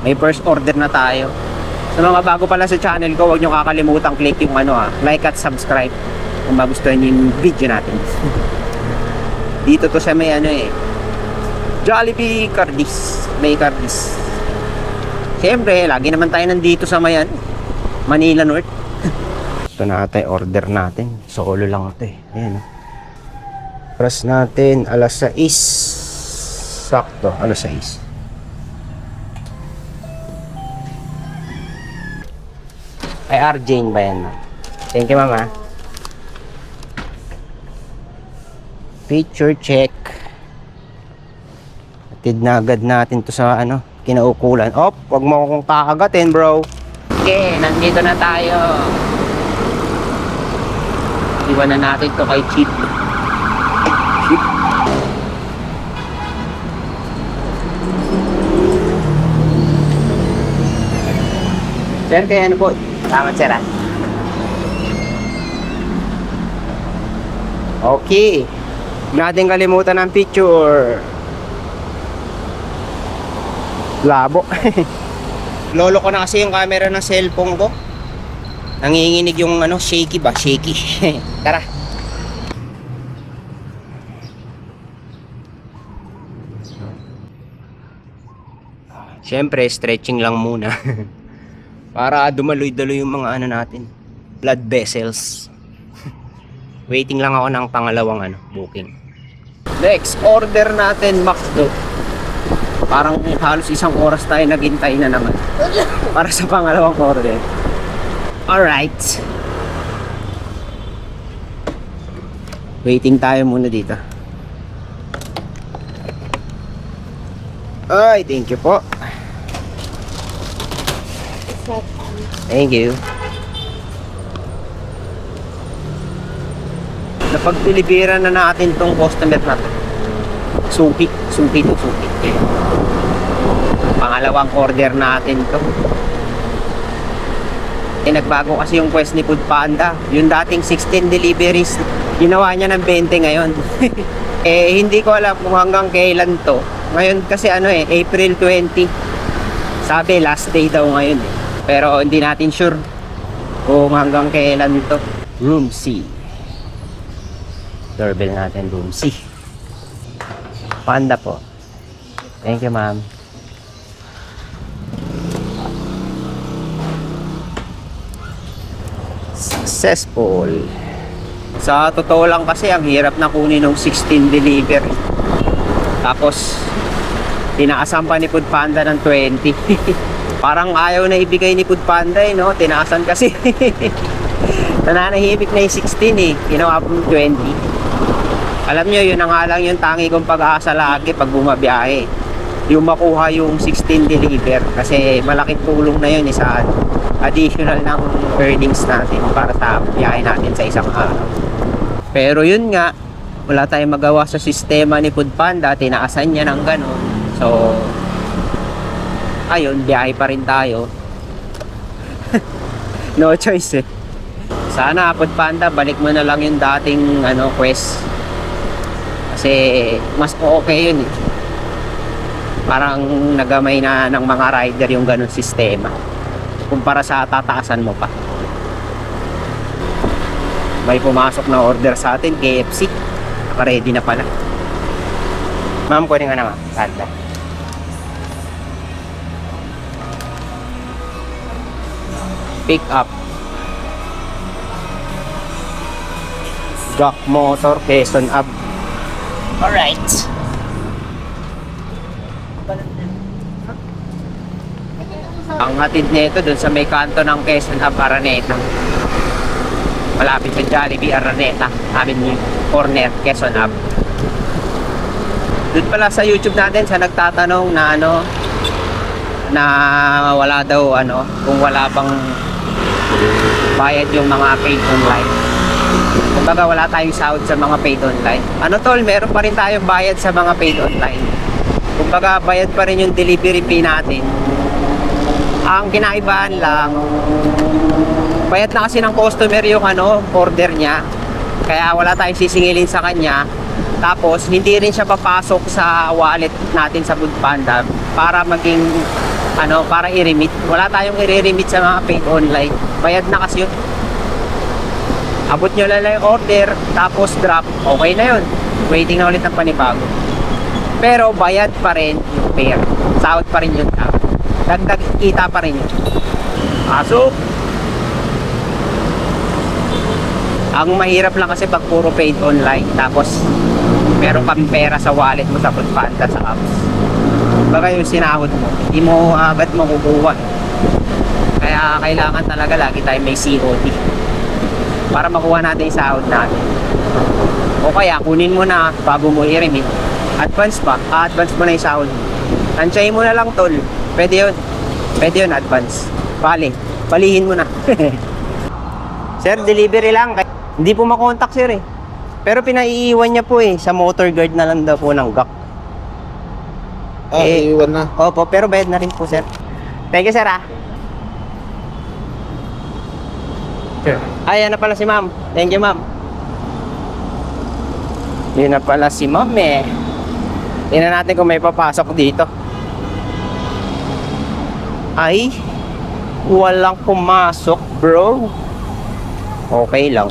May first order na tayo. Sa mga bago pala sa channel ko, huwag nyo kakalimutan click yung like at subscribe kung magustuhan nyo yung video natin. Dito to sa may Jollibee Cardis. May Cardis. Siyempre, lagi naman tayo nandito sa may Manila North. Ito na ata yung order natin. Solo lang ito eh. Ayan. Press natin alas 6. Sakto, alas 6. Ay, RJ ba yan? Thank you, mama. Feature check. Atid na agad natin to sa kinaukulan. Op, wag mo akong kakagatin, bro. Okay, nandito na tayo. Iwan na natin to kay Chip. Chip. Sir, kaya po? Salamat, sir. Okay. Huwag natin kalimutan ng picture. Labo. Lolo ko na kasi yung camera ng cellphone ko. Nanginginig yung shaky ba? Shaky. Tara. Siyempre, stretching lang muna. Para dumaloy-daloy yung mga natin. Blood vessels. Waiting lang ako ng pangalawang booking. Next order natin, McDo. Parang halos isang oras tayo naghintay na naman. Para sa pangalawang order. Alright. Waiting tayo muna dito. Ay, thank you po. Thank you. Napagpilibiran na natin tong customer natin. Suki to suki. Pangalawang order natin to. Nagbago kasi yung quest ni Foodpanda. Yung dating 16 deliveries, ginawa niya ng 20 ngayon. Hindi ko alam kung hanggang kailan to. Ngayon kasi April 20. Sabi last day daw ngayon Pero hindi natin sure kung hanggang kailan to. Room C. Doorbell natin, room C. Panda po. Thank you, ma'am. Successful. Sa totoo lang kasi ang hirap na kunin ng 16 delivery. Tapos tinaasan pa ni Foodpanda ng 20. Parang ayaw na ibigay ni Foodpanda tinaasan kasi. Nananahimik na yung 16 ginawa po yung 20. Alam nyo, yun na nga lang yung tangi kong pag-aasa lagi pag bumabiyahe. Yung makuha yung 16 deliver. Kasi malaking tulong na yun sa additional ng earnings natin para sa biyahe natin sa isang araw. Pero yun nga, wala tayong magawa sa sistema ni Foodpanda. Tinaasan niya ng ganun. So ayun, biyahe pa rin tayo. No choice Sana Foodpanda, balik mo na lang yung dating quest. Kasi mas okay yun Parang nagamay na ng mga rider yung ganun sistema kumpara sa tataasan mo pa. May pumasok na order sa atin, KFC. Naka-ready na pala. Ma'am, kunin ka na, ma'am. Sanda. Pick up. Jack Motor, Quezon Ave. Alright. Ang hatid nito dun sa may kanto ng Quezon Ave, Araneta. Malapit sa Jollibee, Araneta. Avenue, corner, Quezon Ave. Doon pala sa YouTube natin sa nagtatanong na na wala daw kung wala bang bayad yung mga paid online. Kumbaga wala tayong sahod sa mga paid online. Tol, meron pa rin tayong bayad sa mga paid online. Kumbaga bayad pa rin yung delivery fee natin. Ang kinaibahan lang, bayad na kasi ng customer yung order niya. Kaya wala tayong sisingilin sa kanya. Tapos hindi rin siya papasok sa wallet natin sa Foodpanda para maging para i-remit. Wala tayong i-remit sa mga paid online. Bayad na kasi yun. Abot nyo lang yung order, tapos drop, okay na yun. Waiting na ulit ng panibago. Pero bayad pa rin yung fare. Sahod pa rin yun. Dagdag kita pa rin yun. Kaso, ang mahirap lang kasi pag puro paid online, tapos meron kang pera sa wallet mo sa Foodpanda sa apps. Baka yung sinahod mo, hindi mo agad makukuha. Kaya kailangan talaga lagi tayo may COD para makuha natin yung sahod natin. O kaya kunin mo na bago mo i-remit. Advance pa, advance mo na yung sahod mo. Tansyahin mo na lang tol. Pwede yun. Pwede yun advance. Palihin mo na. Sir, delivery lang. Hindi po makontak sir eh. Pero pinaiiwan niya po eh. Sa motor guard na lang daw po ng GAC. Iiwan na. Opo, pero bayad na rin po sir. Thank you sir ah. Sure. Ay, yan na pala si ma'am. Thank you ma'am. Yun na pala si ma'am eh. Tingnan natin kung may papasok dito. Ay, walang pumasok bro. Okay lang.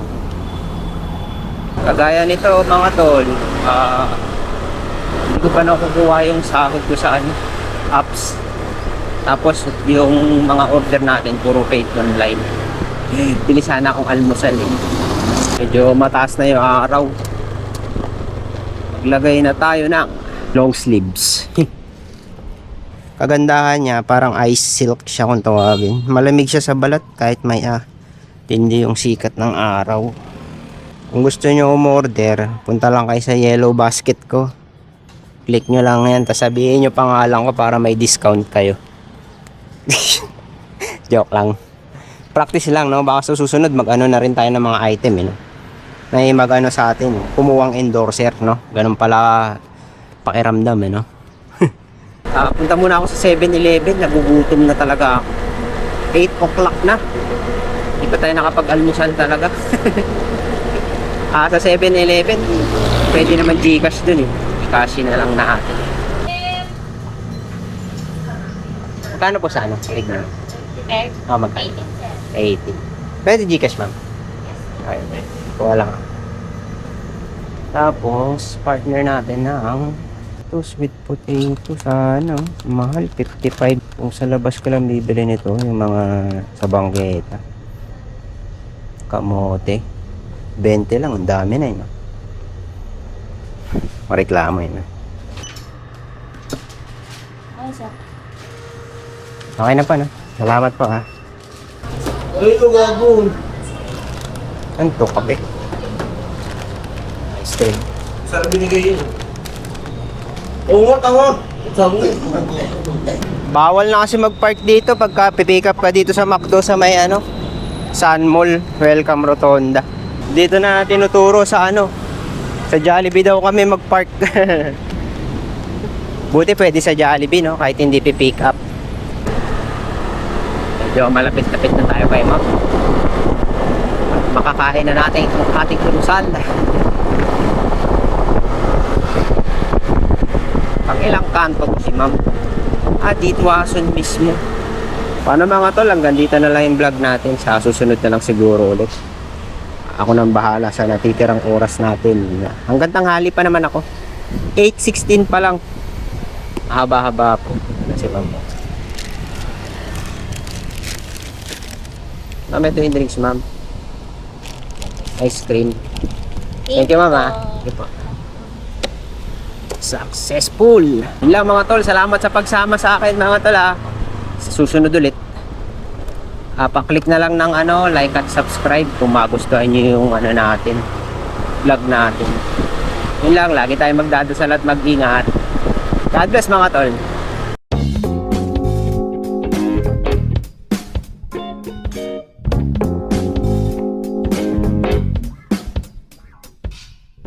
Kagaya nito mga tol, hindi ko pa nakukuha yung sahod ko sa apps. Tapos yung mga order natin puro paid online. Bili sana akong almusal eh. Medyo mataas na yung araw. Maglagay na tayo ng long sleeves. Kagandahan niya, parang ice silk siya kung tawagin. Malamig siya sa balat kahit may tindi yung sikat ng araw. Kung gusto nyo umorder, punta lang kayo sa yellow basket ko. Click nyo lang yan, tapos sabihin nyo pangalan ko para may discount kayo. Joke lang. Practice lang, no? Baka sa susunod mag-ano na rin tayo ng mga item, no? May mag-ano sa atin, kumuwang endorser, no? Ganun pala pakiramdam, no? Punta muna ako sa 7-Eleven, nagugutom na talaga ako. 8 o'clock na. Hindi pa tayo nakapag-almusal talaga. Sa 7-Eleven, pwede naman Gcash dun eh. Gcash na lang natin. Magkano po sa ano? Egg na. Egg? Magkano? 80. Pwede Gcash ma'am? Ay, kuha lang. Tapos, partner natin ng sweet potato sa mahal 55. Kung sa labas ko lang bibili nito yung mga sa bangketa. Kamote 20 lang, ang dami na yun. Mareklamo yun. Okay na pa no? Salamat po ha. Ay, ito gagawin. Ano to? Kape? Ice cream. Saan binigay yun? Oo nga, tama. Bawal na kasi mag-park dito pagka pipick up ka dito sa McDo sa may Sun Mall, Welcome Rotonda. Dito na tinuturo sa sa Jollibee daw kami mag-park. Buti pwede sa Jollibee no, kahit hindi pipick up. Medyo malapit-lapit na tayo kay ma'am. Makakain na natin ang ating kurusal. Pang ilang kanto si ma'am. Dito ason mismo. Paano mga tol, hanggang dito na lang yung vlog natin. Sa susunod na lang siguro ulit. Ako nang bahala sa natitirang oras natin. Hanggang tanghali pa naman ako. 8:16 pa lang. Haba-haba po. Kasi ma'am. Ma'am, ito yung drinks ma'am. Ice cream. Thank you ma'am ha. Thank you po. Successful. Yun lang mga tol, salamat sa pagsama sa akin mga tol ha. Sa susunod ulit, pa-click na lang ng like at subscribe kung magustuhan nyo yung natin, vlog natin. Yun lang, lagi tayo magdadasal at mag-ingat. God bless mga tol.